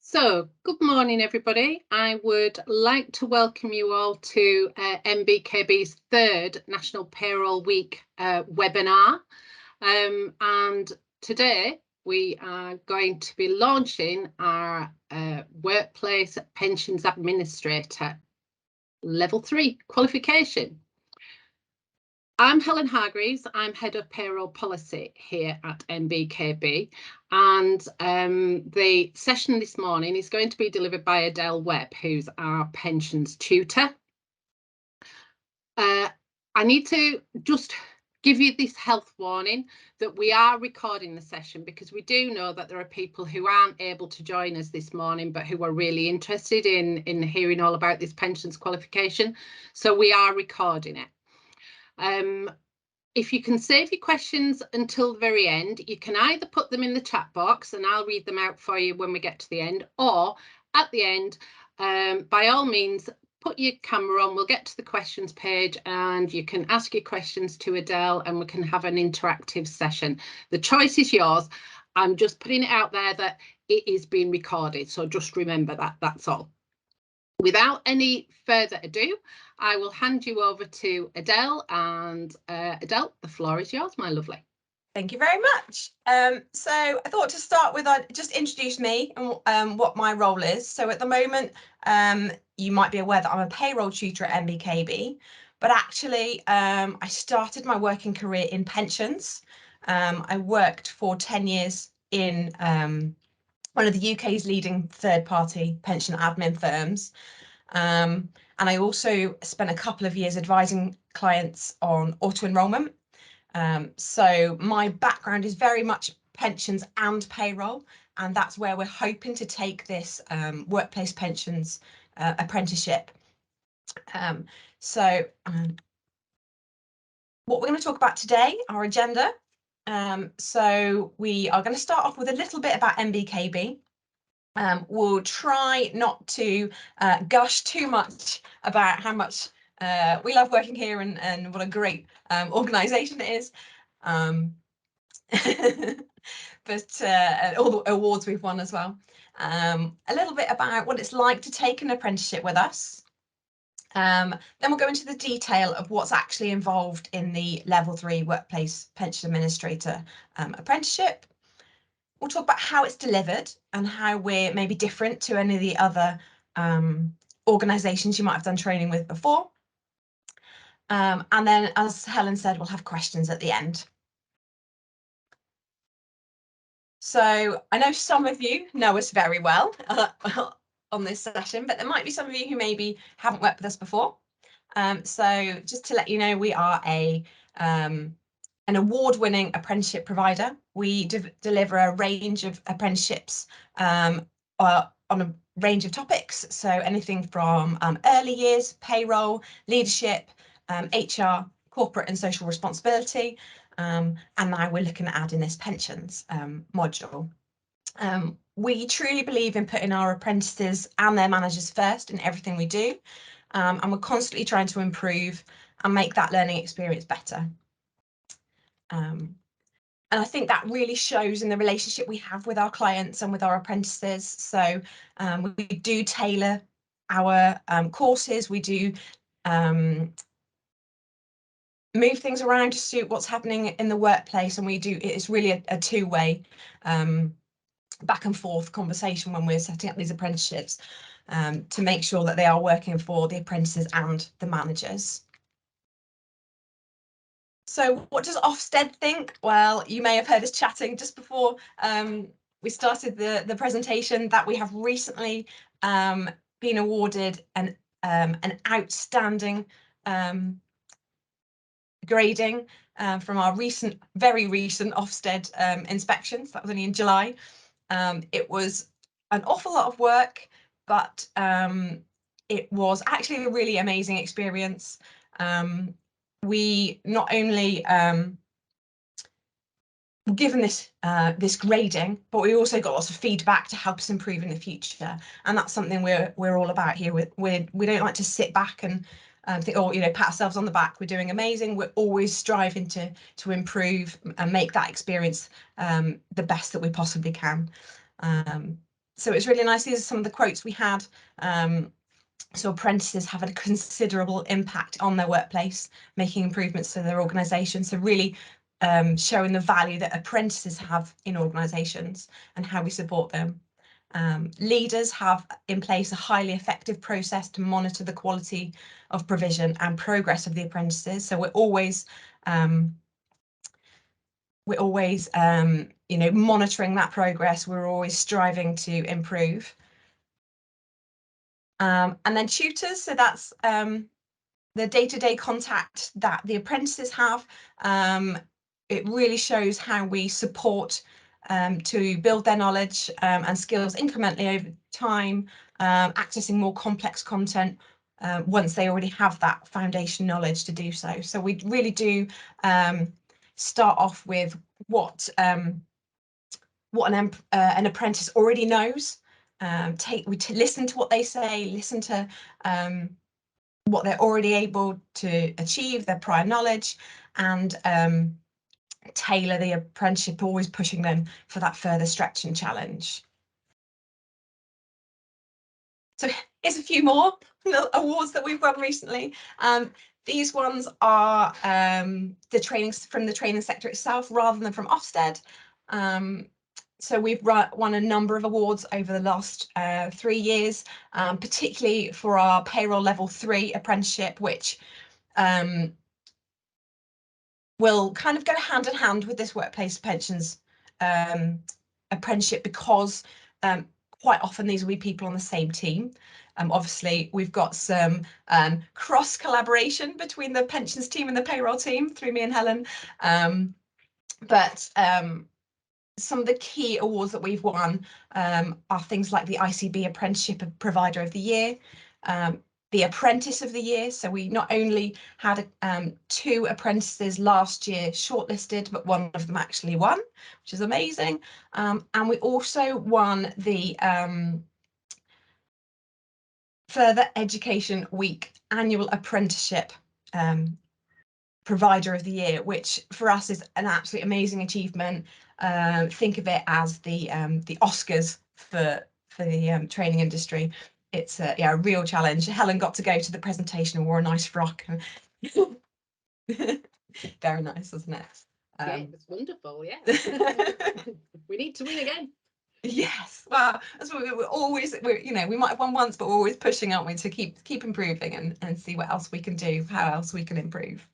So, good morning, everybody. I would like to welcome you all to NBKB's third National Payroll Week webinar. And today we are going to be launching our Workplace Pensions Administrator Level 3 qualification. I'm Helen Hargreaves. I'm Head of Payroll Policy here at NBKB, and the session this morning is going to be delivered by Adele Webb, who's our pensions tutor. I need to just give you this health warning that we are recording the session because we do know that there are people who aren't able to join us this morning but who are really interested in hearing all about this pensions qualification. So we are recording it. If you can save your questions until the very end, you can either put them in the chat box and I'll read them out for you when we get to the end, or at the end, by all means, put your camera on, we'll get to the questions page and you can ask your questions to Adele and we can have an interactive session. The choice is yours. I'm just putting it out there that it is being recorded, so just remember that, that's all. Without any further ado, I will hand you over to Adele, and Adele, the floor is yours, my lovely. Thank you very much. So I thought to start with, I'd just introduce me and what my role is. So at the moment, you might be aware that I'm a payroll tutor at NBKB, but actually I started my working career in pensions. I worked for 10 years in one of the UK's leading third-party pension admin firms. And I also spent a couple of years advising clients on auto-enrolment. So my background is very much pensions and payroll, and that's where we're hoping to take this workplace pensions apprenticeship. What we're going to talk about today, our agenda. So we are going to start off with a little bit about NBKB. We'll try not to gush too much about how much we love working here and what a great organisation it is. But all the awards we've won as well. A little bit about what it's like to take an apprenticeship with us. Then we'll go into the detail of what's actually involved in the Level 3 Workplace Pension Administrator apprenticeship. We'll talk about how it's delivered and how we're maybe different to any of the other organisations you might have done training with before. And then, as Helen said, we'll have questions at the end. So I know some of you know us very well on this session, but there might be some of you who maybe haven't worked with us before. So just to let you know, we are an award-winning apprenticeship provider. We deliver a range of apprenticeships on a range of topics. So anything from early years, payroll, leadership, HR, corporate and social responsibility. And now we're looking at adding this pensions module. We truly believe in putting our apprentices and their managers first in everything we do. And we're constantly trying to improve and make that learning experience better. And I think that really shows in the relationship we have with our clients and with our apprentices. So we do tailor our courses, we do move things around to suit what's happening in the workplace, and it's really a two-way back and forth conversation when we're setting up these apprenticeships to make sure that they are working for the apprentices and the managers. So what does Ofsted think? Well, you may have heard us chatting just before we started the presentation that we have recently been awarded an outstanding grading from our very recent Ofsted inspections. That was only in July. It was an awful lot of work, but it was actually a really amazing experience. We not only given this grading, but we also got lots of feedback to help us improve in the future, and that's something we're all about here. We don't like to sit back and think, oh, pat ourselves on the back. We're doing amazing. We're always striving to improve and make that experience the best that we possibly can. So it's really nice. These are some of the quotes we had. So apprentices have a considerable impact on their workplace, making improvements to their organisation. So really showing the value that apprentices have in organisations and how we support them. Leaders have in place a highly effective process to monitor the quality of provision and progress of the apprentices. So we're always monitoring that progress. We're always striving to improve. And then tutors, so that's the day-to-day contact that the apprentices have. It really shows how we support to build their knowledge and skills incrementally over time, accessing more complex content once they already have that foundation knowledge to do so. So we really do start off with what an apprentice already knows. We listen to what they say, listen to what they're already able to achieve, their prior knowledge, and tailor the apprenticeship, always pushing them for that further stretch and challenge. So here's a few more awards that we've won recently. These ones are the trainings from the training sector itself rather than from Ofsted. So we've won a number of awards over the last 3 years, particularly for our payroll level 3 apprenticeship, which will kind of go hand in hand with this workplace pensions apprenticeship, because quite often these will be people on the same team. Obviously, we've got some cross collaboration between the pensions team and the payroll team through me and Helen. But some of the key awards that we've won are things like the ICB Apprenticeship Provider of the Year, the Apprentice of the Year. So we not only had 2 apprentices last year shortlisted, but one of them actually won, which is amazing. And we also won the Further Education Week Annual Apprenticeship Provider of the Year, which for us is an absolutely amazing achievement. Think of it as the Oscars for the training industry. It's a real challenge. Helen got to go to the presentation and wore a nice frock. Very nice, wasn't it? Yeah, it was wonderful. Yeah. We need to win again. Yes, well, that's what we're always, we might have won once, but we're always pushing, aren't we, to keep improving and see what else we can do, how else we can improve.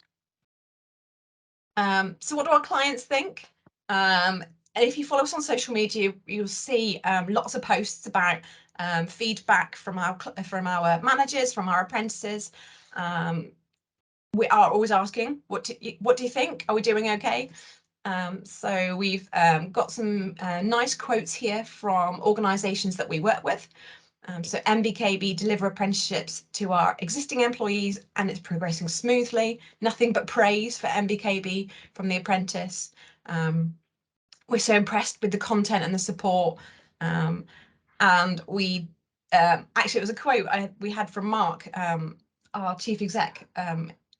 So what do our clients think? And if you follow us on social media, you'll see lots of posts about feedback from our managers, from our apprentices. We are always asking, what do you think? Are we doing okay? So we've got some nice quotes here from organisations that we work with. So NBKB deliver apprenticeships to our existing employees and it's progressing smoothly. Nothing but praise for NBKB from the apprentice. We're so impressed with the content and the support. And we actually, it was a quote we had from Mark, our chief exec,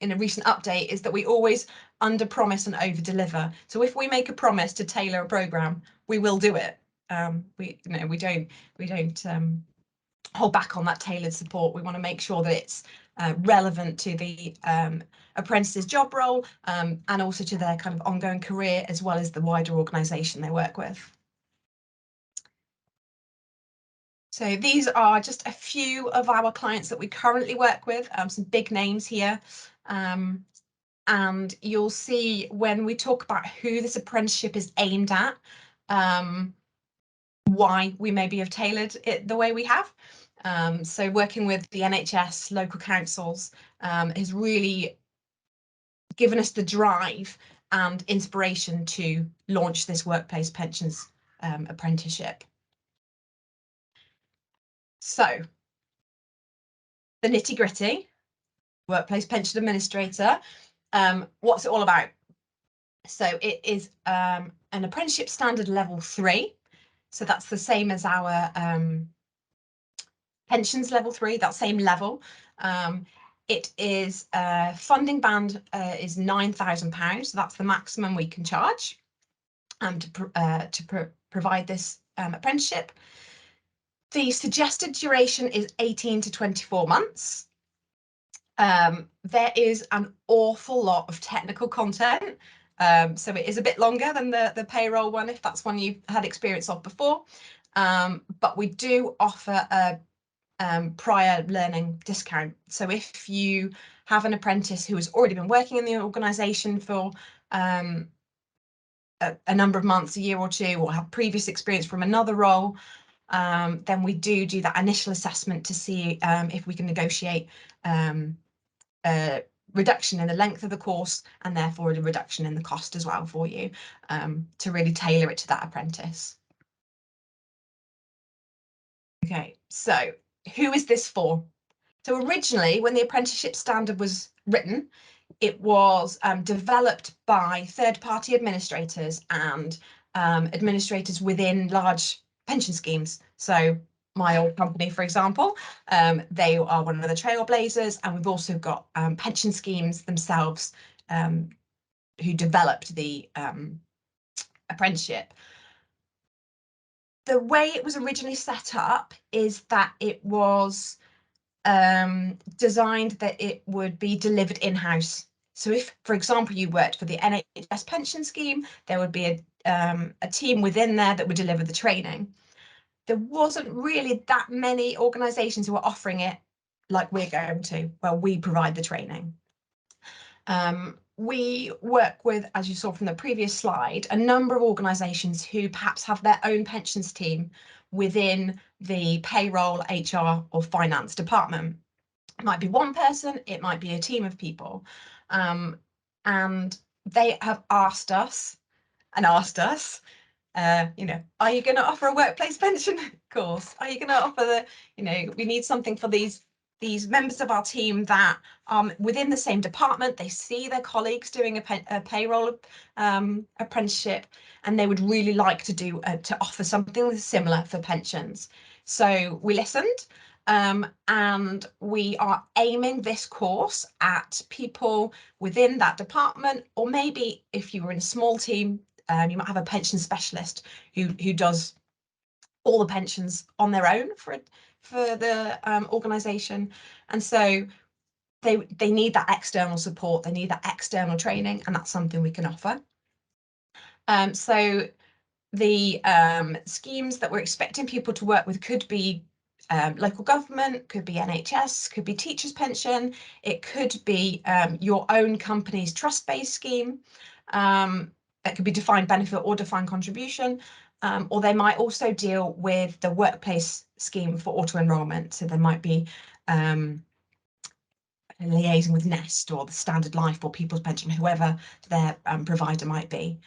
in a recent update, is that we always under promise and over deliver. So if we make a promise to tailor a programme, we will do it. We don't hold back on that tailored support. We want to make sure that it's relevant to the apprentice's job role and also to their kind of ongoing career, as well as the wider organisation they work with. So these are just a few of our clients that we currently work with, some big names here. And you'll see when we talk about who this apprenticeship is aimed at, why we maybe have tailored it the way we have. So working with the NHS, local councils, has really given us the drive and inspiration to launch this workplace pensions apprenticeship. So the nitty gritty, workplace pension administrator, what's it all about? So it is an apprenticeship standard level 3. So that's the same as our pensions level 3, that same level. It is funding band is £9,000. So that's the maximum we can charge to provide this apprenticeship. The suggested duration is 18 to 24 months. There is an awful lot of technical content. So it is a bit longer than the payroll one, if that's one you've had experience of before. But we do offer a prior learning discount. So if you have an apprentice who has already been working in the organisation for a number of months, a year or two, or have previous experience from another role, then we do that initial assessment to see if we can negotiate a reduction in the length of the course and therefore a reduction in the cost as well for you, to really tailor it to that apprentice. Okay, so who is this for? So originally, when the apprenticeship standard was written, it was developed by third-party administrators and administrators within large pension schemes. So my old company, for example, they are one of the trailblazers, and we've also got pension schemes themselves who developed the apprenticeship. The way it was originally set up is that it was designed that it would be delivered in-house. So if, for example, you worked for the NHS pension scheme, there would be a team within there that would deliver the training. There wasn't really that many organisations who were offering it like we're going to, where we provide the training. We work with, as you saw from the previous slide, a number of organisations who perhaps have their own pensions team within the payroll, HR or finance department. It might be one person, it might be a team of people. And they have asked us, you know, are you going to offer a workplace pension course? Are you going to offer the, you know, we need something for these members of our team that within the same department, they see their colleagues doing a payroll apprenticeship, and they would really like to do to offer something similar for pensions. So we listened, and we are aiming this course at people within that department, or maybe if you were in a small team, you might have a pension specialist who does all the pensions on their own for the organisation, and so they need that external support, they need that external training, and that's something we can offer. So the schemes that we're expecting people to work with could be local government, could be NHS, could be teachers' pension, it could be your own company's trust-based scheme. That could be defined benefit or defined contribution, or they might also deal with the workplace scheme for auto-enrolment. So there might be liaising with Nest or the Standard Life or People's Pension, whoever their provider might be.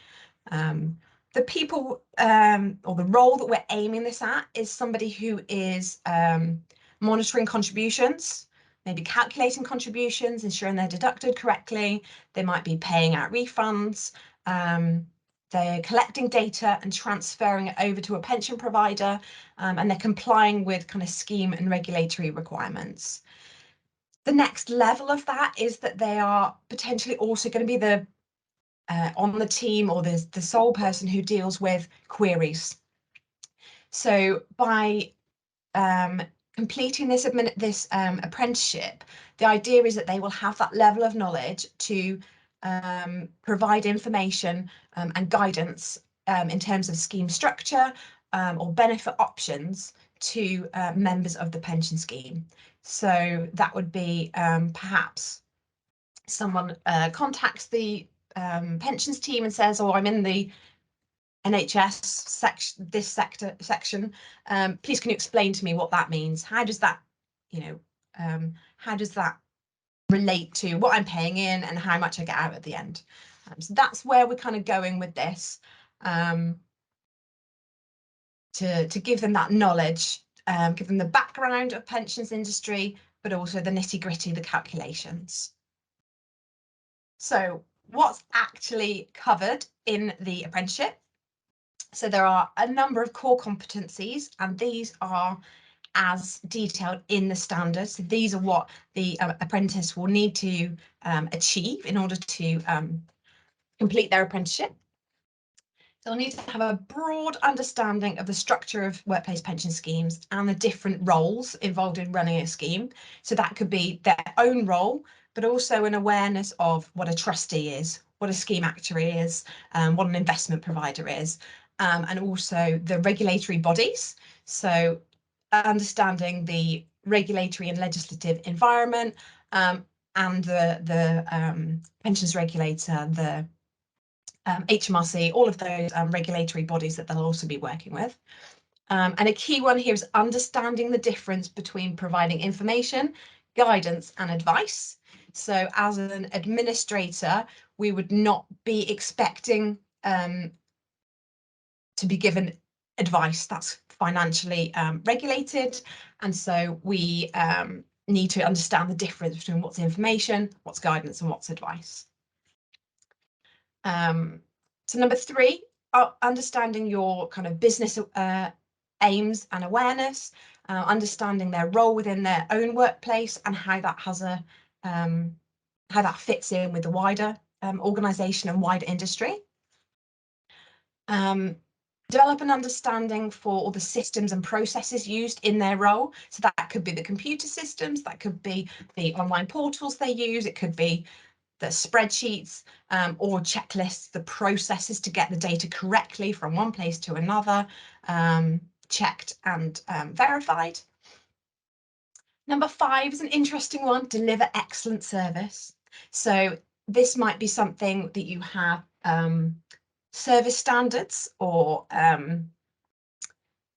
The people or the role that we're aiming this at is somebody who is monitoring contributions, maybe calculating contributions, ensuring they're deducted correctly. They might be paying out refunds. They're collecting data and transferring it over to a pension provider, and they're complying with kind of scheme and regulatory requirements. The next level of that is that they are potentially also going to be the on the team or the sole person who deals with queries. So by completing this apprenticeship, the idea is that they will have that level of knowledge to provide information and guidance in terms of scheme structure or benefit options to members of the pension scheme. So that would be perhaps someone contacts the pensions team and says, oh, I'm in the NHS section. Please can you explain to me what that means? How does that, you know, how does that relate to what I'm paying in and how much I get out at the end? So that's where we're kind of going with this, to give them that knowledge, give them the background of pensions industry, but also the nitty-gritty, the calculations. So what's actually covered in the apprenticeship? So there are a number of core competencies, and these are as detailed in the standards. So these are what the apprentice will need to achieve in order to complete their apprenticeship. They'll need to have a broad understanding of the structure of workplace pension schemes and the different roles involved in running a scheme. So that could be their own role, but also an awareness of what a trustee is, what a scheme actuary is, what an investment provider is, and also the regulatory bodies. So understanding the regulatory and legislative environment, and the pensions regulator, the HMRC, all of those regulatory bodies that they'll also be working with. And a key one here is understanding the difference between providing information, guidance and advice. So as an administrator, we would not be expecting to be given advice that's financially regulated. And so we need to understand the difference between what's information, what's guidance and what's advice. So number 3, understanding your kind of business aims and awareness, understanding their role within their own workplace and how that has a how that fits in with the wider organisation and wider industry. Develop an understanding for all the systems and processes used in their role. So that could be the computer systems, that could be the online portals they use, it could be the spreadsheets or checklists, the processes to get the data correctly from one place to another, checked and verified. Number 5 is an interesting one, deliver excellent service. So this might be something that you have service standards or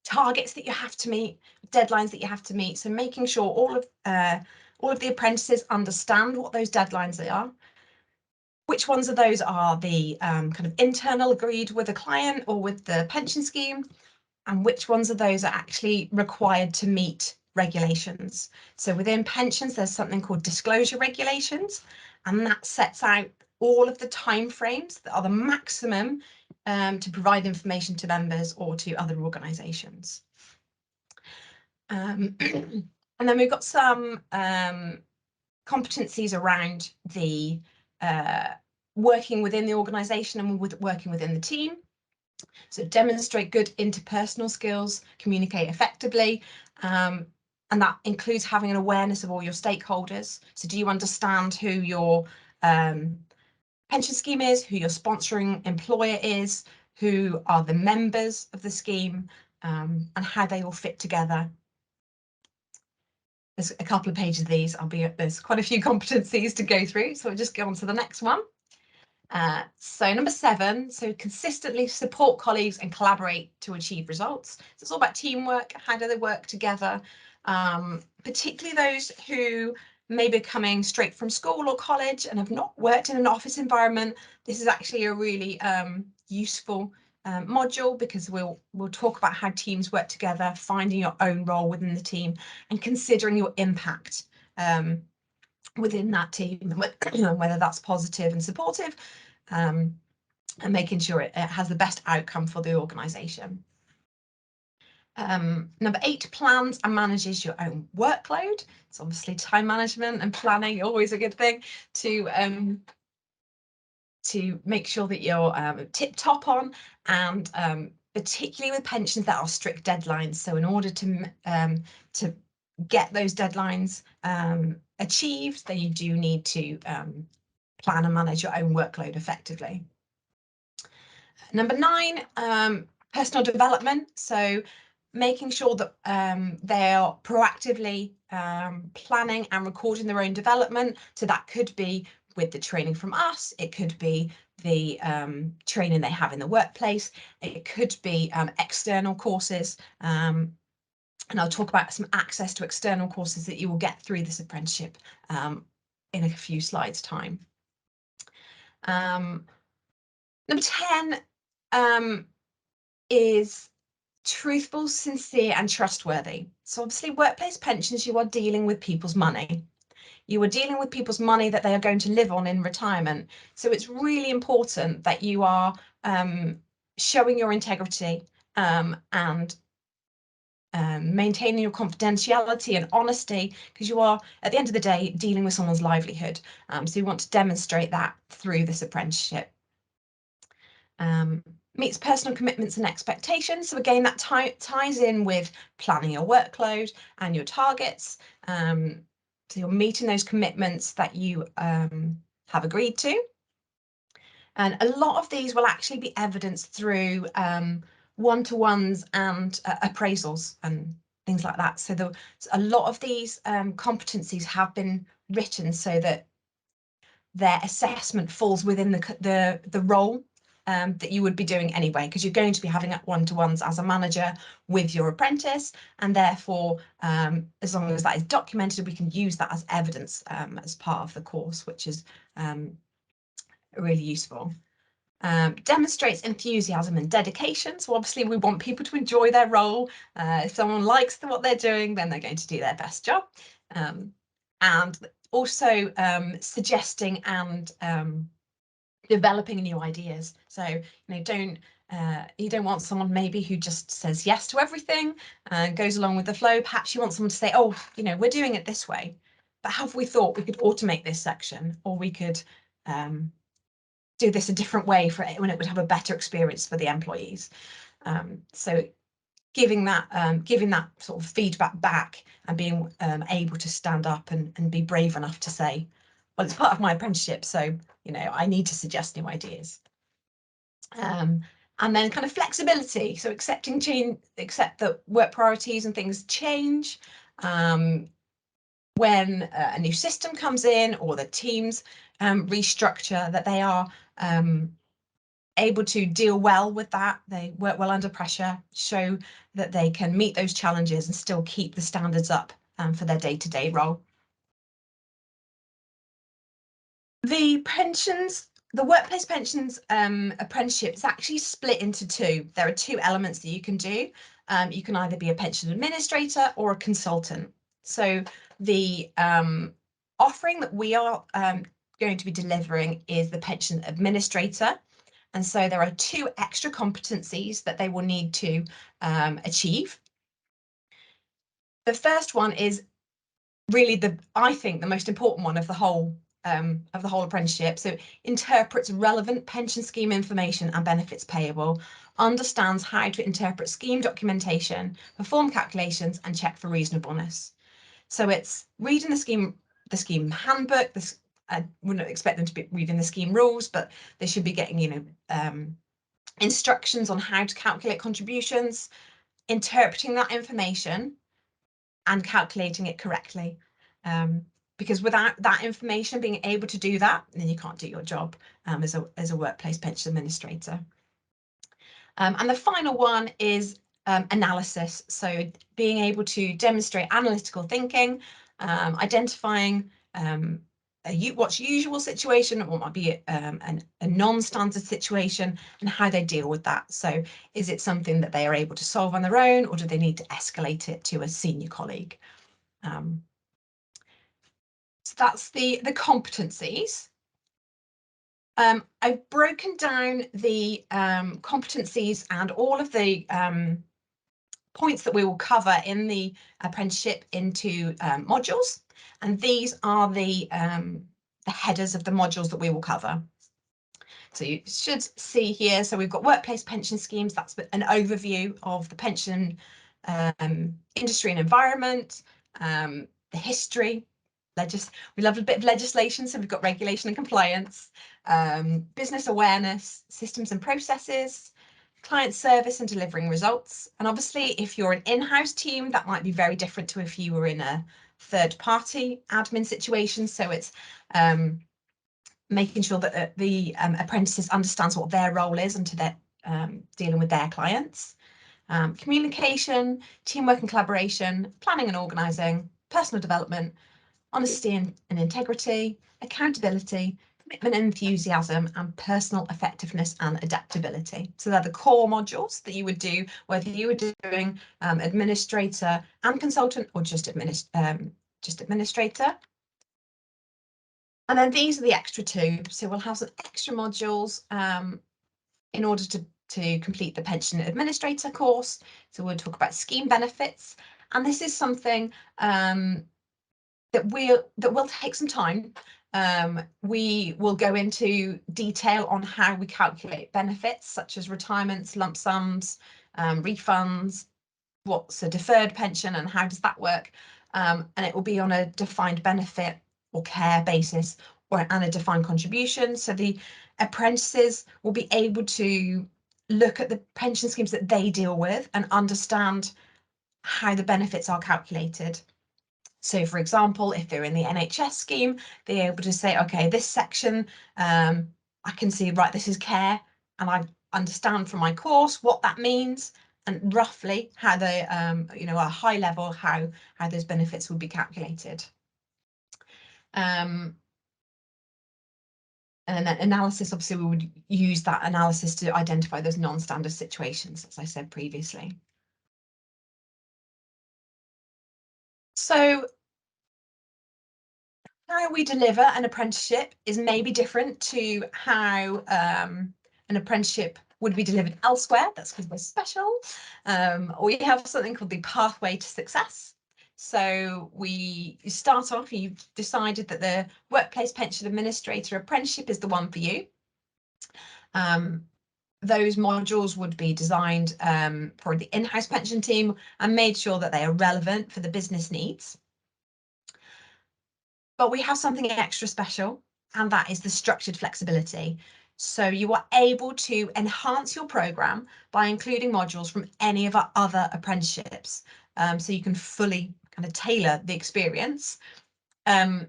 targets that you have to meet, deadlines that you have to meet. So making sure all of the apprentices understand what those deadlines are. Which ones of those are the kind of internal agreed with the client or with the pension scheme, and which ones of those are actually required to meet regulations. So within pensions, there's something called disclosure regulations, and that sets out all of the timeframes that are the maximum to provide information to members or to other organisations. And then we've got some competencies around the working within the organisation and working within the team. So demonstrate good interpersonal skills, communicate effectively, and that includes having an awareness of all your stakeholders. So do you understand who your pension scheme is, who your sponsoring employer is, who are the members of the scheme, and how they all fit together? There's a couple of pages of these, there's quite a few competencies to go through, so we'll just go on to the next one. So number 7, so consistently support colleagues and collaborate to achieve results. So it's all about teamwork, how do they work together, particularly those who may be coming straight from school or college and have not worked in an office environment. This is actually a really useful module, because we'll talk about how teams work together, finding your own role within the team and considering your impact within that team, whether that's positive and supportive, and making sure it has the best outcome for the organisation. Number 8, plans and manages your own workload. It's obviously time management and planning, always a good thing to make sure that you're tip top on, and particularly with pensions that are strict deadlines. So in order to get those deadlines achieved, then you do need to plan and manage your own workload effectively. Number 9, personal development. So making sure that they are proactively planning and recording their own development. So that could be with the training from us, it could be the training they have in the workplace, it could be external courses, and I'll talk about some access to external courses that you will get through this apprenticeship in a few slides' time. Number 10 is truthful, sincere and trustworthy. So obviously workplace pensions, you are dealing with people's money. You are dealing with people's money that they are going to live on in retirement. So it's really important that you are showing your integrity and maintaining your confidentiality and honesty, because you are, at the end of the day, dealing with someone's livelihood. So you want to demonstrate that through this apprenticeship. meets personal commitments and expectations. So again, that ties in with planning your workload and your targets. So you're meeting those commitments that you have agreed to. And a lot of these will actually be evidenced through one-to-ones and appraisals and things like that. So a lot of these competencies have been written so that their assessment falls within the role that you would be doing anyway, because you're going to be having one-to-ones as a manager with your apprentice, and therefore, as long as that is documented, we can use that as evidence as part of the course, which is really useful. Demonstrates enthusiasm and dedication. So obviously we want people to enjoy their role. If someone likes what they're doing, then they're going to do their best job. And also suggesting and developing new ideas. So you don't want someone maybe who just says yes to everything and goes along with the flow. Perhaps you want someone to say, oh, we're doing it this way, but have we thought we could automate this section, or we could do this a different way for it when it would have a better experience for the employees. So giving that sort of feedback back and being able to stand up and be brave enough to say, well, it's part of my apprenticeship, so I need to suggest new ideas. And then kind of flexibility, so accept that work priorities and things change. When a new system comes in or the teams restructure, that they are able to deal well with that. They work well under pressure, show that they can meet those challenges and still keep the standards up for their day-to-day role. The workplace pensions apprenticeship is actually split into two. There are two elements that you can do. You can either be a pension administrator or a consultant. So the offering that we are going to be delivering is the pension administrator. And so there are two extra competencies that they will need to achieve. The first one is really I think the most important one of the whole apprenticeship. So interprets relevant pension scheme information and benefits payable, understands how to interpret scheme documentation, perform calculations, and check for reasonableness. So it's reading the scheme handbook. I wouldn't expect them to be reading the scheme rules, but they should be getting instructions on how to calculate contributions, interpreting that information and calculating it correctly. Because without that information, being able to do that, then you can't do your job as a workplace pension administrator. And the final one is analysis. So being able to demonstrate analytical thinking, identifying what's usual situation, or what might be a non-standard situation, and how they deal with that. So is it something that they are able to solve on their own, or do they need to escalate it to a senior colleague? So that's the competencies. I've broken down the competencies and all of the points that we will cover in the apprenticeship into modules, and these are the headers of the modules that we will cover. So you should see here, so we've got workplace pension schemes. That's an overview of the pension industry and environment, the history. We love a bit of legislation, so we've got regulation and compliance, business awareness, systems and processes, client service and delivering results. And obviously, if you're an in-house team, that might be very different to if you were in a third-party admin situation. So it's making sure that the apprentices understands what their role is and to their dealing with their clients. Communication, teamwork and collaboration, planning and organising, personal development, honesty and integrity, accountability, commitment and enthusiasm, and personal effectiveness and adaptability. So they're the core modules that you would do, whether you were doing administrator and consultant, or just administrator. And then these are the extra two. So we'll have some extra modules in order to complete the pension administrator course. So we'll talk about scheme benefits, and this is something that will take some time. We will go into detail on how we calculate benefits such as retirements, lump sums, refunds, what's a deferred pension and how does that work, and it will be on a defined benefit or care basis and a defined contribution. So the apprentices will be able to look at the pension schemes that they deal with and understand how the benefits are calculated. So for example, if they're in the NHS scheme, they're able to say, okay, this section, I can see, right, this is care, and I understand from my course what that means and roughly how they, you know, at a high level, how those benefits would be calculated. And then analysis, obviously, we would use that analysis to identify those non-standard situations, as I said previously. So how we deliver an apprenticeship is maybe different to how an apprenticeship would be delivered elsewhere. That's because we're special. We have something called the pathway to success. So we start off, you've decided that the workplace pension administrator apprenticeship is the one for you. Those modules would be designed for the in-house pension team and made sure that they are relevant for the business needs. But we have something extra special, and that is the structured flexibility. So you are able to enhance your programme by including modules from any of our other apprenticeships. So you can fully kind of tailor the experience. You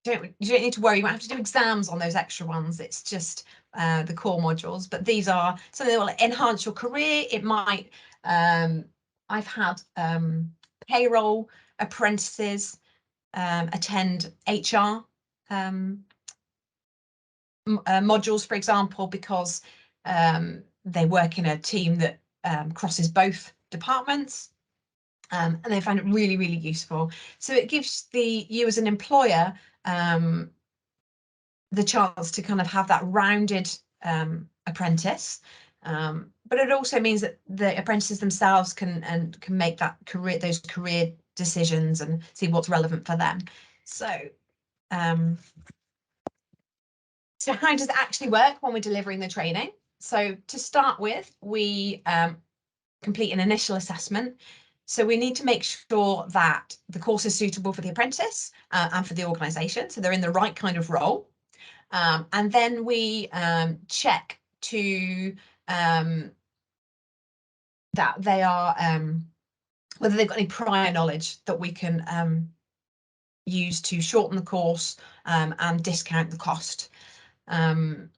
don't need to worry, you won't have to do exams on those extra ones. It's just the core modules, but these are something that will enhance your career. It might, I've had payroll apprentices attend HR modules, for example, because they work in a team that crosses both departments, and they find it really, really useful. So it gives you as an employer the chance to kind of have that rounded apprentice, but it also means that the apprentices themselves can make that those career decisions and see what's relevant for them. So so how does it actually work when we're delivering the training? So to start with, we complete an initial assessment. So we need to make sure that the course is suitable for the apprentice and for the organisation, so they're in the right kind of role. And then we check to that they are whether they've got any prior knowledge that we can use to shorten the course and discount the cost. And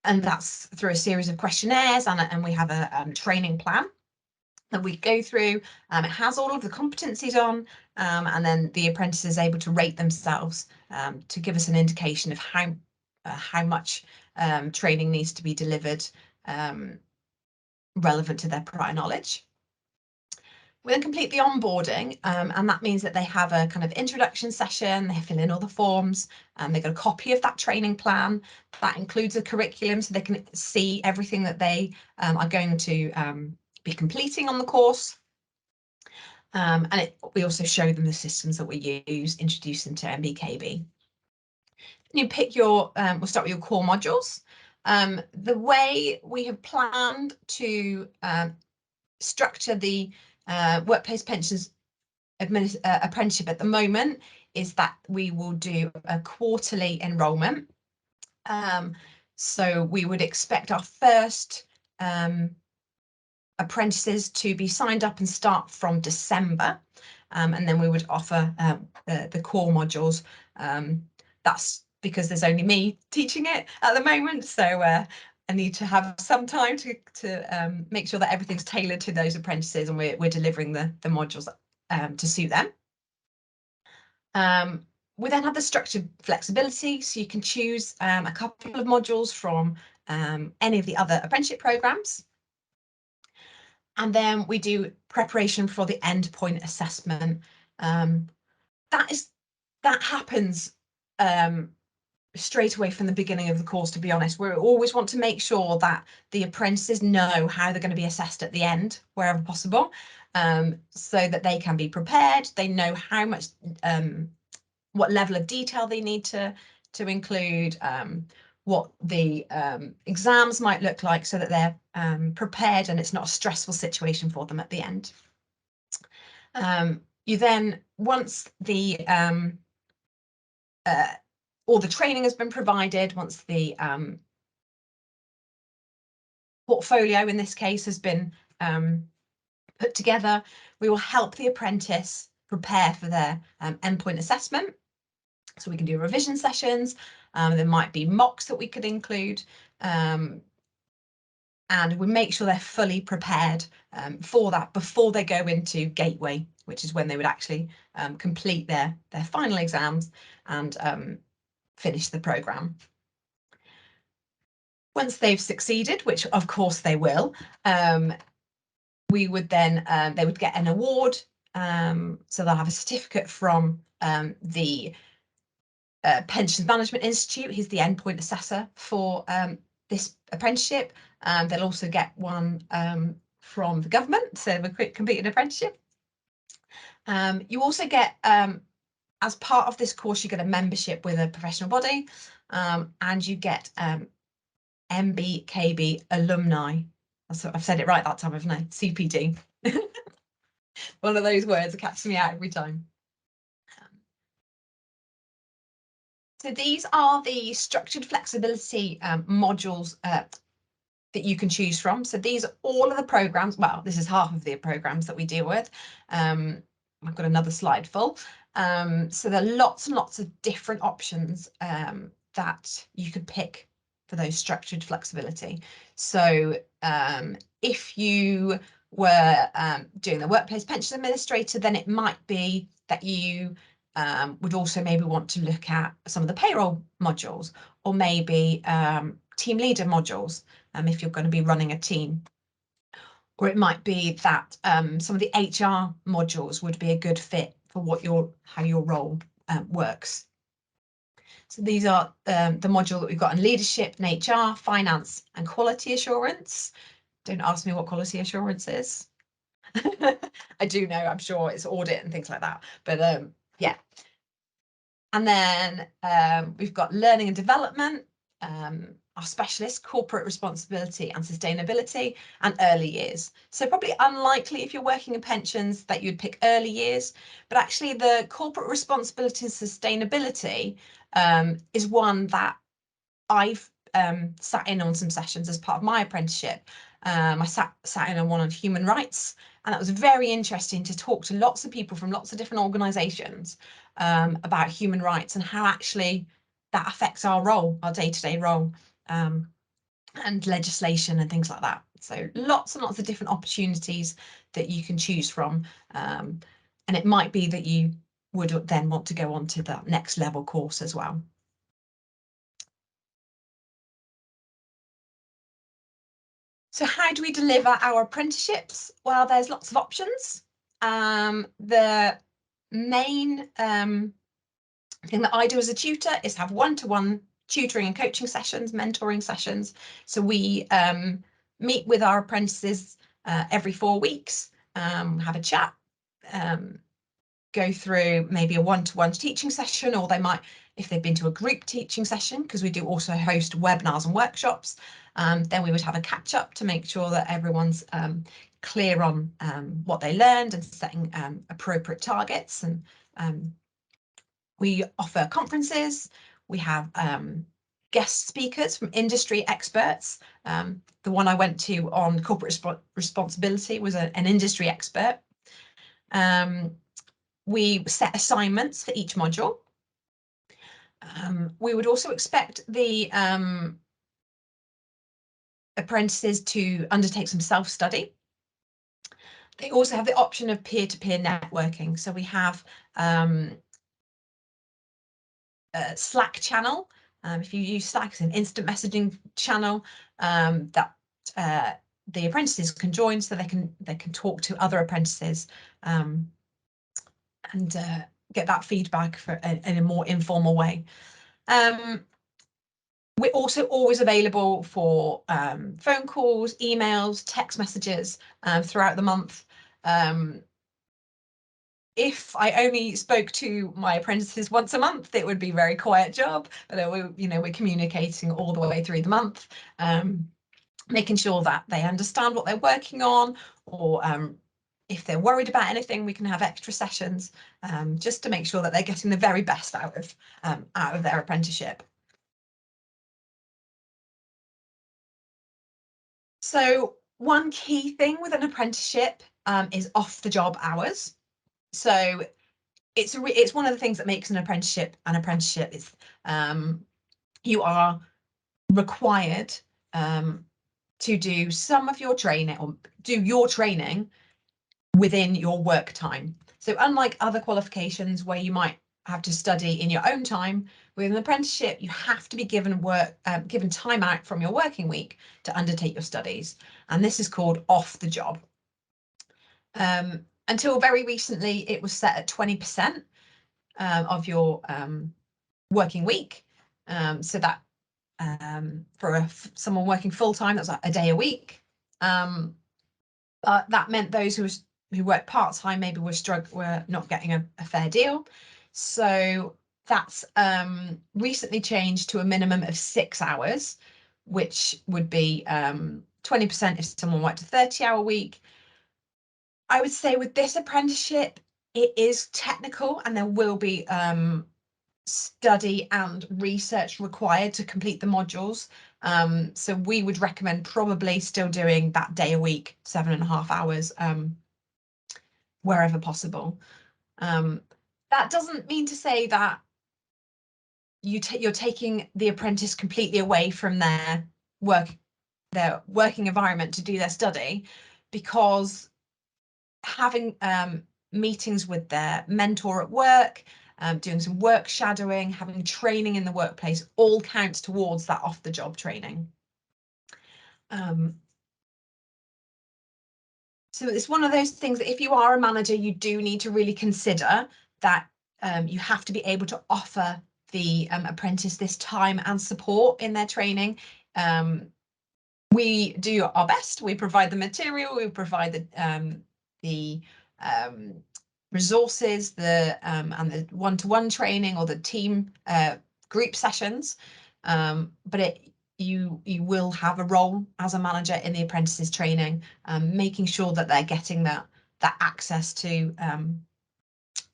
that's through a series of questionnaires, and we have a training plan that we go through. It has all of the competencies on, and then the apprentice is able to rate themselves to give us an indication of how much training needs to be delivered relevant to their prior knowledge. We then complete the onboarding, and that means that they have a kind of introduction session, they fill in all the forms, and they get a copy of that training plan. That includes a curriculum, so they can see everything that they are going to be completing on the course. And we also show them the systems that we use, introduce them to NBKB. You pick your, we'll start with your core modules. The way we have planned to structure the workplace pensions apprenticeship at the moment is that we will do a quarterly enrolment. So we would expect our first apprentices to be signed up and start from December, and then we would offer the core modules. That's because there's only me teaching it at the moment, so I need to have some time to make sure that everything's tailored to those apprentices, and we're delivering the modules to suit them. We then have the structured flexibility, so you can choose a couple of modules from any of the other apprenticeship programmes. And then we do preparation for the endpoint assessment. That happens straight away from the beginning of the course, to be honest. We always want to make sure that the apprentices know how they're going to be assessed at the end, wherever possible, so that they can be prepared. They know how much what level of detail they need to include, what the exams might look like, so that they're prepared and it's not a stressful situation for them at the end. You then, once the all the training has been provided, once the portfolio in this case has been put together, we will help the apprentice prepare for their endpoint assessment. So we can do revision sessions, there might be mocks that we could include, and we make sure they're fully prepared for that before they go into Gateway, which is when they would actually complete their final exams and finish the programme. Once they've succeeded, which of course they will, we would then, they would get an award. So they'll have a certificate from the Pensions Management Institute. He's the endpoint assessor for this apprenticeship. They'll also get one from the government, so they've completed an apprenticeship. You also get, as part of this course, you get a membership with a professional body, and you get NBKB alumni. I've said it right that time, haven't I? CPD. One of those words that catches me out every time. So these are the structured flexibility modules that you can choose from. So these are all of the programs. Well, this is half of the programs that we deal with. I've got another slide full. So there are lots and lots of different options that you could pick for those structured flexibility. So if you were doing the workplace pension administrator, then it might be that you would also maybe want to look at some of the payroll modules, or maybe team leader modules if you're going to be running a team. Or it might be that some of the HR modules would be a good fit for how your role works. So these are the module that we've got in leadership and HR, finance and quality assurance. Don't ask me what quality assurance is. I do know, I'm sure it's audit and things like that, but yeah. And then we've got learning and development, our specialist, corporate responsibility and sustainability, and early years. So probably unlikely if you're working in pensions that you'd pick early years, but actually the corporate responsibility and sustainability is one that I've sat in on some sessions as part of my apprenticeship. I sat in on one on human rights, and that was very interesting to talk to lots of people from lots of different organisations about human rights and how actually that affects our role, our day-to-day role, and legislation and things like that. So lots and lots of different opportunities that you can choose from, and it might be that you would then want to go on to the next level course as well. So how do we deliver our apprenticeships? Well, there's lots of options. The main thing that I do as a tutor is have one-to-one tutoring and coaching sessions, mentoring sessions. So we meet with our apprentices every 4 weeks, have a chat, go through maybe a one-to-one teaching session, or they might, if they've been to a group teaching session, because we do also host webinars and workshops, then we would have a catch up to make sure that everyone's clear on what they learned and setting appropriate targets. And we offer conferences, we have guest speakers from industry experts. The one I went to on corporate responsibility was an industry expert. We set assignments for each module. We would also expect the apprentices to undertake some self-study. They also have the option of peer-to-peer networking. So we have a Slack channel. If you use Slack, it's an instant messaging channel that the apprentices can join, so they can talk to other apprentices and get that feedback in a more informal way. We're also always available for phone calls, emails, text messages throughout the month. if I only spoke to my apprentices once a month, it would be a very quiet job. But we're communicating all the way through the month, making sure that they understand what they're working on, or if they're worried about anything, we can have extra sessions, just to make sure that they're getting the very best out of their apprenticeship. So one key thing with an apprenticeship is off-the-job hours. So it's one of the things that makes an apprenticeship an apprenticeship. Is you are required to do some of your training, or do your training within your work time. So unlike other qualifications where you might have to study in your own time, with an apprenticeship you have to be given time out from your working week to undertake your studies, and this is called off the job. Until very recently it was set at 20% of your working week, so that for someone working full-time, that's like a day a week. But that meant those who work part-time maybe were not getting a fair deal. So that's recently changed to a minimum of 6 hours, which would be 20% if someone worked a 30-hour week. I would say with this apprenticeship, it is technical and there will be study and research required to complete the modules. So we would recommend probably still doing that day a week, 7.5 hours, wherever possible. That doesn't mean to say that you're taking the apprentice completely away from their working environment to do their study, because having meetings with their mentor at work, doing some work shadowing, having training in the workplace, all counts towards that off-the-job training. So it's one of those things that if you are a manager, you do need to really consider that you have to be able to offer the apprentice this time and support in their training. We do our best. We provide the material, we provide the resources, and the one-to-one training or the team group sessions, but you will have a role as a manager in the apprentices training, making sure that they're getting that access to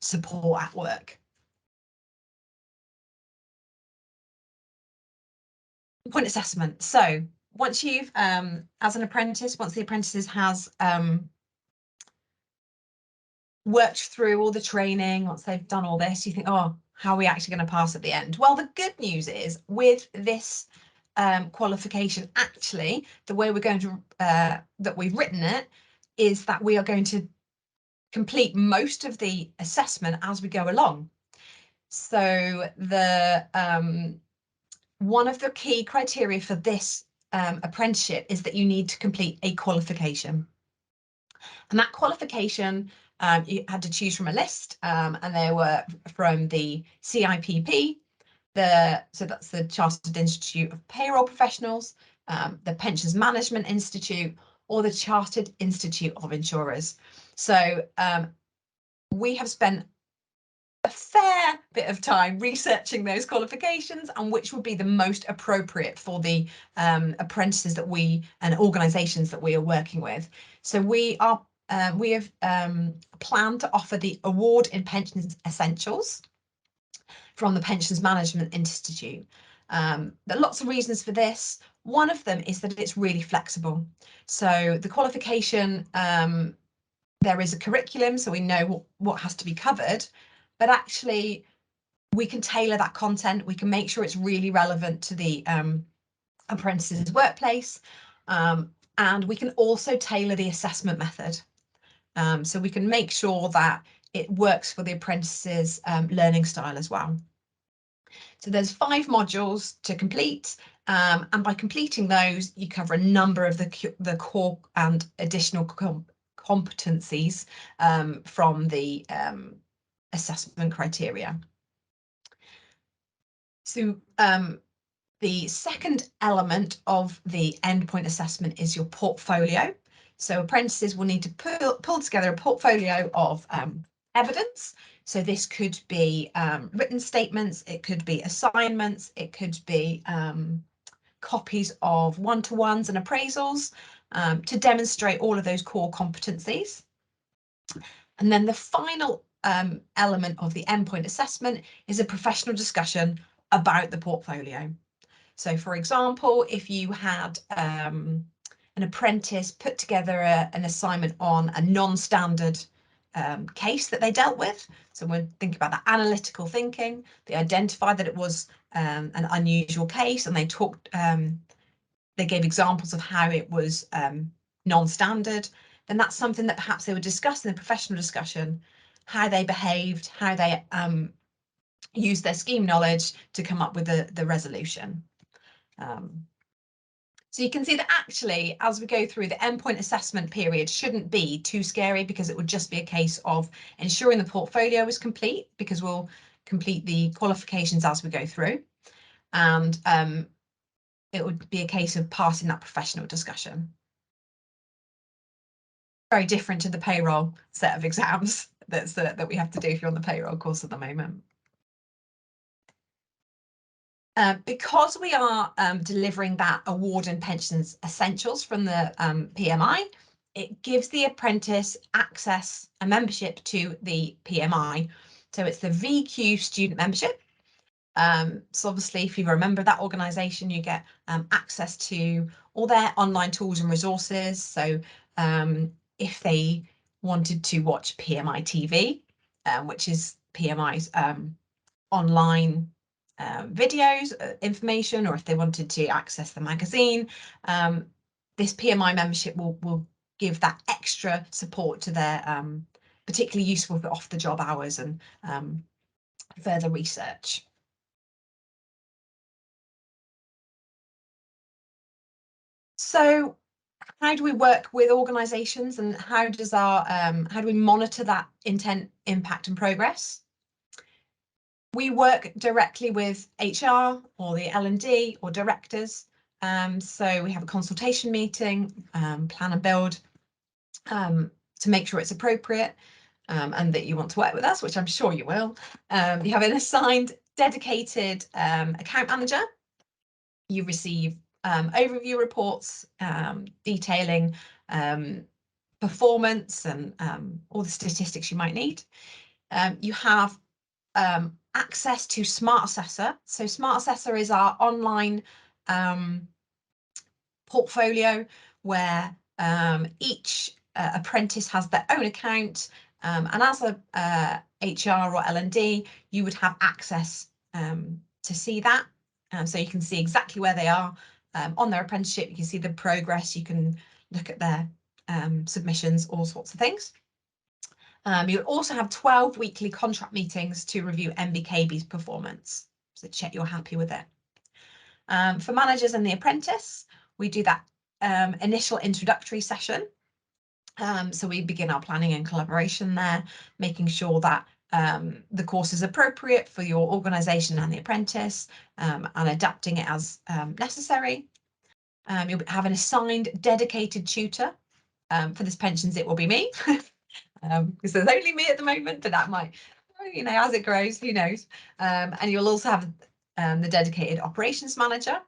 support at work. Point assessment. So once you've as an apprentice, once the apprentice has worked through all the training, once they've done all this, you think, oh, how are we actually going to pass at the end? Well, the good news is with this qualification, actually, the way we're going to that we've written it is that we are going to complete most of the assessment as we go along. So the one of the key criteria for this apprenticeship is that you need to complete a qualification, and that qualification you had to choose from a list, and they were from the CIPP, so that's the Chartered Institute of Payroll Professionals, the Pensions Management Institute, or the Chartered Institute of Insurers. So we have spent a fair bit of time researching those qualifications and which would be the most appropriate for the apprentices that and organisations that we are working with. So we have planned to offer the Award in Pensions Essentials from the Pensions Management Institute. There are lots of reasons for this. One of them is that it's really flexible. So the qualification, there is a curriculum, so we know what has to be covered, but actually we can tailor that content. We can make sure it's really relevant to the apprentice's workplace, and we can also tailor the assessment method. So we can make sure that it works for the apprentice's learning style as well. So there's 5 modules to complete, and by completing those, you cover a number of the core and additional competencies from the assessment criteria. So the second element of the endpoint assessment is your portfolio. So apprentices will need to pull together a portfolio of evidence. So this could be written statements, it could be assignments, it could be copies of one-to-ones and appraisals to demonstrate all of those core competencies. And then the final element of the endpoint assessment is a professional discussion about the portfolio. So for example, if you had an apprentice put together an assignment on a non-standard case that they dealt with, so when think about that analytical thinking, they identified that it was an unusual case, and they talked, they gave examples of how it was non-standard, then that's something that perhaps they would discuss in a professional discussion, how they behaved, how they used their scheme knowledge to come up with the resolution. So you can see that actually, as we go through, the endpoint assessment period shouldn't be too scary, because it would just be a case of ensuring the portfolio is complete, because we'll complete the qualifications as we go through. And it would be a case of passing that professional discussion. Very different to the payroll set of exams that we have to do if you're on the payroll course at the moment. Because we are delivering that award and pensions essentials from the PMI, it gives the apprentice access and membership to the PMI. So it's the VQ student membership. So obviously, if you remember that organisation, you get access to all their online tools and resources. So if they wanted to watch PMI TV, which is PMI's online videos, information, or if they wanted to access the magazine, this PMI membership will give that extra support to their particularly useful for off-the-job hours and further research. So how do we work with organisations, and how does our how do we monitor that intent, impact and progress? We work directly with HR or the L&D or directors. So we have a consultation meeting, plan and build, to make sure it's appropriate and that you want to work with us, which I'm sure you will. You have an assigned dedicated account manager. You receive overview reports detailing performance and all the statistics you might need. You have access to Smart Assessor. So Smart Assessor is our online portfolio where each apprentice has their own account, and as a HR or L&D, you would have access to see that. So you can see exactly where they are on their apprenticeship. You can see the progress, you can look at their submissions, all sorts of things. You'll also have 12 weekly contract meetings to review NBKB's performance, so check you're happy with it. For managers and the apprentice, we do that initial introductory session. So we begin our planning and collaboration there, making sure that the course is appropriate for your organisation and the apprentice, and adapting it as necessary. You'll have an assigned dedicated tutor. For this pensions, it will be me, because there's only me at the moment, but that might, you know, as it grows, who knows. And you'll also have the dedicated operations manager.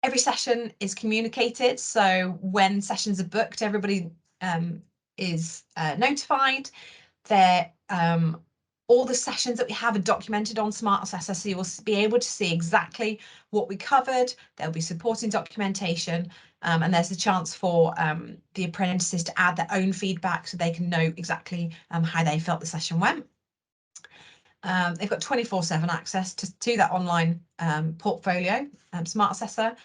Every session is communicated, so when sessions are booked, everybody is notified. All the sessions that we have are documented on Smart Assessor, so you will be able to see exactly what we covered. There'll be supporting documentation, and there's a chance for the apprentices to add their own feedback so they can know exactly how they felt the session went. They've got 24/7 access to that online portfolio, Smart Assessor.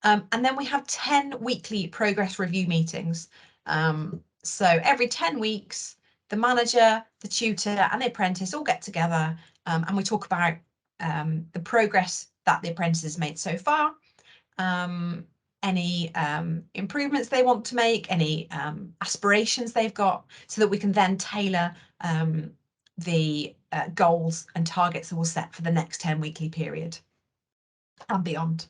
And then we have 10 weekly progress review meetings. So every 10 weeks, the manager, the tutor and the apprentice all get together, and we talk about the progress that the apprentice has made so far, any improvements they want to make, any aspirations they've got, so that we can then tailor the goals and targets that we'll set for the next 10 weekly period and beyond.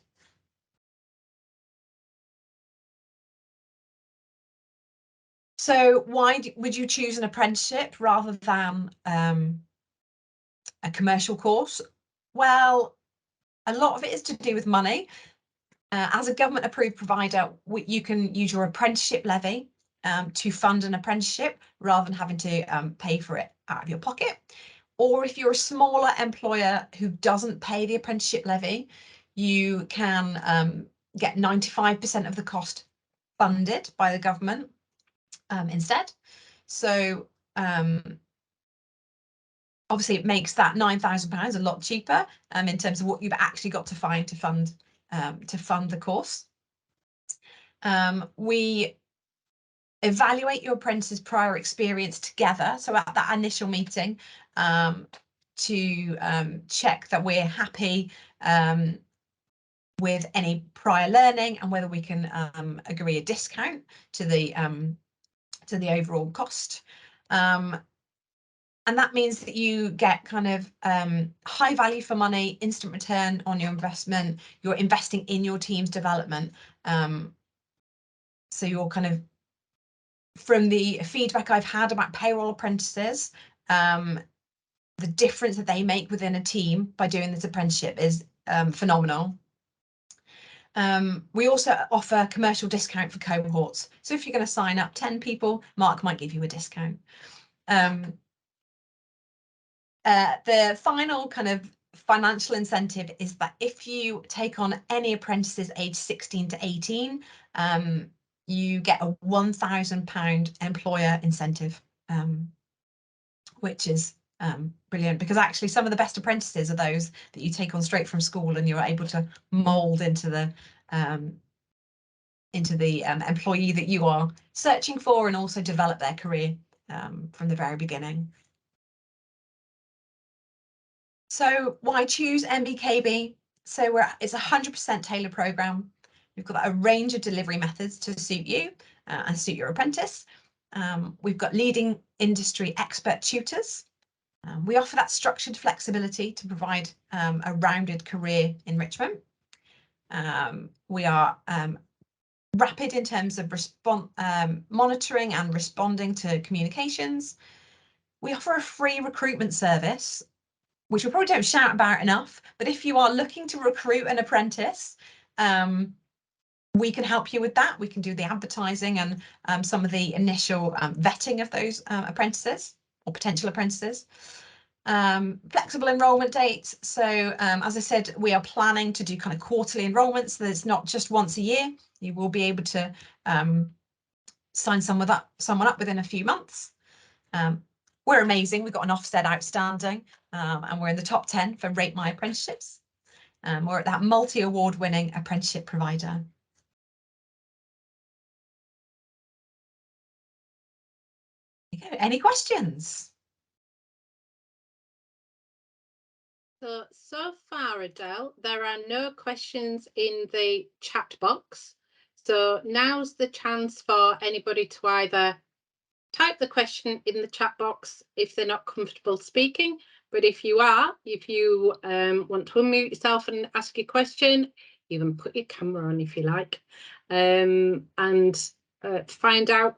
So why would you choose an apprenticeship rather than a commercial course? Well, a lot of it is to do with money. As a government approved provider, you can use your apprenticeship levy to fund an apprenticeship rather than having to pay for it out of your pocket. Or if you're a smaller employer who doesn't pay the apprenticeship levy, you can get 95% of the cost funded by the government instead. So obviously it makes that £9,000 a lot cheaper in terms of what you've actually got to find to fund the course. We evaluate your apprentice's prior experience together. So at that initial meeting, to check that we're happy with any prior learning and whether we can agree a discount to the overall cost. And that means that you get kind of high value for money, instant return on your investment. You're investing in your team's development. So you're kind of, from the feedback I've had about payroll apprentices, the difference that they make within a team by doing this apprenticeship is phenomenal. We also offer commercial discount for cohorts. So if you're going to sign up 10 people, Mark might give you a discount. The final kind of financial incentive is that if you take on any apprentices aged 16 to 18, you get a £1,000 employer incentive, which is brilliant, because actually some of the best apprentices are those that you take on straight from school and you're able to mould into the employee that you are searching for, and also develop their career from the very beginning. So why choose NBKB? So it's a 100% tailored program. We've got a range of delivery methods to suit you and suit your apprentice. We've got leading industry expert tutors. We offer that structured flexibility to provide a rounded career enrichment. We are rapid in terms of monitoring and responding to communications. We offer a free recruitment service, which we probably don't shout about enough, but if you are looking to recruit an apprentice, we can help you with that. We can do the advertising and some of the initial vetting of those apprentices or potential apprentices. Flexible enrolment dates. So as I said, we are planning to do kind of quarterly enrolments, so it's not just once a year. You will be able to sign someone up within a few months. We're amazing. We've got an Ofsted outstanding, and we're in the top 10 for Rate My Apprenticeships. We're at that multi-award winning apprenticeship provider. Any questions? So far, Adele, there are no questions in the chat box. So now's the chance for anybody to either type the question in the chat box if they're not comfortable speaking. But if you want to unmute yourself and ask your question, even put your camera on if you like, and find out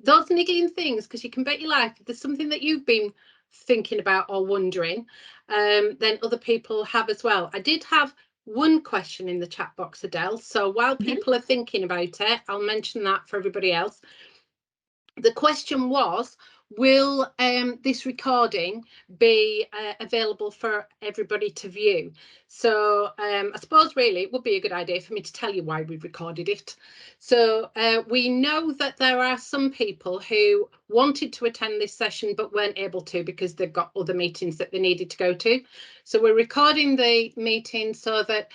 those niggling things, because you can bet your life if there's something that you've been thinking about or wondering, then other people have as well. I did have one question in the chat box, Adele, so while people are thinking about it, I'll mention that for everybody else. The question was, will this recording be available for everybody to view? So I suppose really it would be a good idea for me to tell you why we recorded it. So we know that there are some people who wanted to attend this session but weren't able to because they've got other meetings that they needed to go to. So we're recording the meeting so that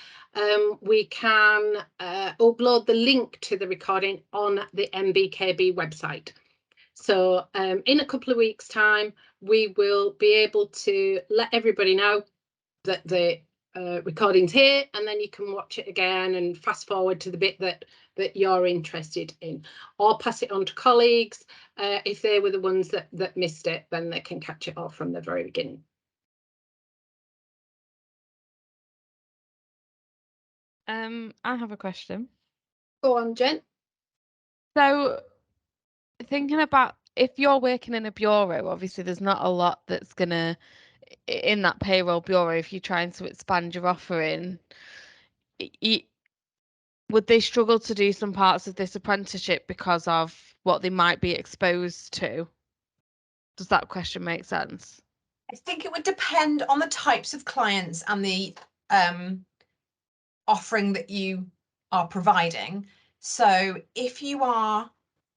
we can upload the link to the recording on the NBKB website. So in a couple of weeks' time, we will be able to let everybody know that the recording's here, and then you can watch it again and fast forward to the bit that you're interested in, or pass it on to colleagues. If they were the ones that missed it, then they can catch it all from the very beginning. I have a question. Go on, Jen. So thinking about if you're working in a bureau, obviously there's not a lot that's gonna in that payroll bureau. If you're trying to expand your offering, would they struggle to do some parts of this apprenticeship because of what they might be exposed to? Does that question make sense? I think it would depend on the types of clients and the offering that you are providing. So if you are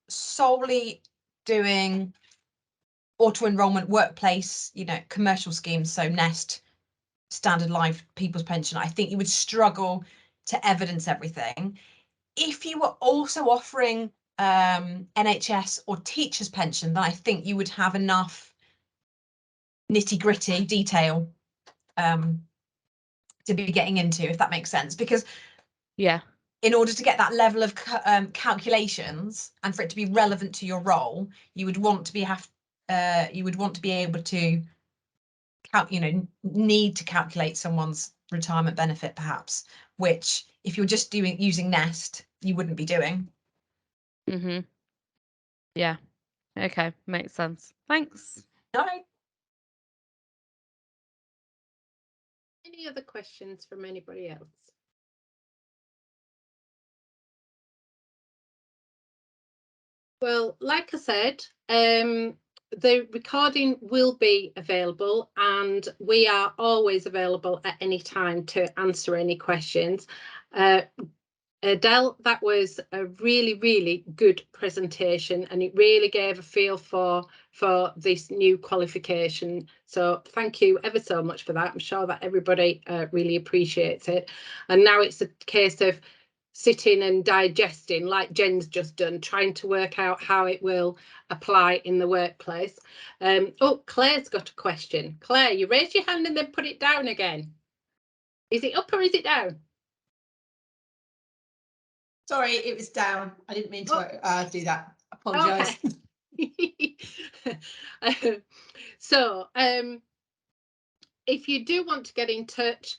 solely doing auto enrolment workplace, commercial schemes, so Nest, Standard Life, People's Pension, I think you would struggle to evidence everything. If you were also offering NHS or teachers' pension, then I think you would have enough nitty-gritty detail to be getting into, if that makes sense. Because yeah, in order to get that level of calculations and for it to be relevant to your role, you would want to be able to need to calculate someone's retirement benefit, perhaps, which if you're just using Nest, you wouldn't be doing. Yeah. Okay, makes sense. Thanks. All right. Any other questions from anybody else? Well, like I said, the recording will be available and we are always available at any time to answer any questions. Adele, that was a really, really good presentation and it really gave a feel for this new qualification. So thank you ever so much for that. I'm sure that everybody really appreciates it. And now it's a case of sitting and digesting, like Jen's just done, trying to work out how it will apply in the workplace. Oh, Claire's got a question. Claire, you raise your hand and then put it down again. Is it up or is it down? Sorry, it was down. I didn't mean to do that. Apologise. Okay. So, if you do want to get in touch,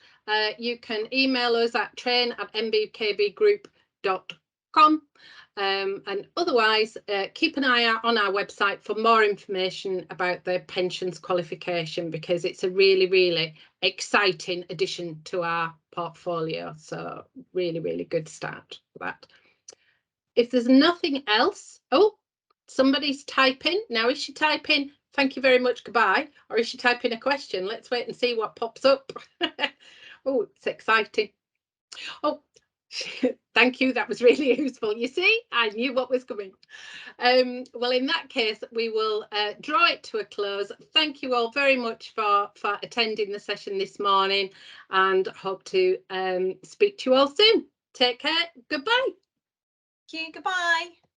you can email us at train@nbkbgroup.com. And otherwise, keep an eye out on our website for more information about the pensions qualification, because it's a really, really exciting addition to our portfolio. So really, really good start for that. If there's nothing else, oh, somebody's typing. Now, is she typing, thank you very much, goodbye? Or is she typing a question? Let's wait and see what pops up. Oh, it's exciting. Oh, thank you. That was really useful. You see, I knew what was coming. Well, in that case, we will draw it to a close. Thank you all very much for attending the session this morning and hope to speak to you all soon. Take care. Goodbye. Thank you. Goodbye.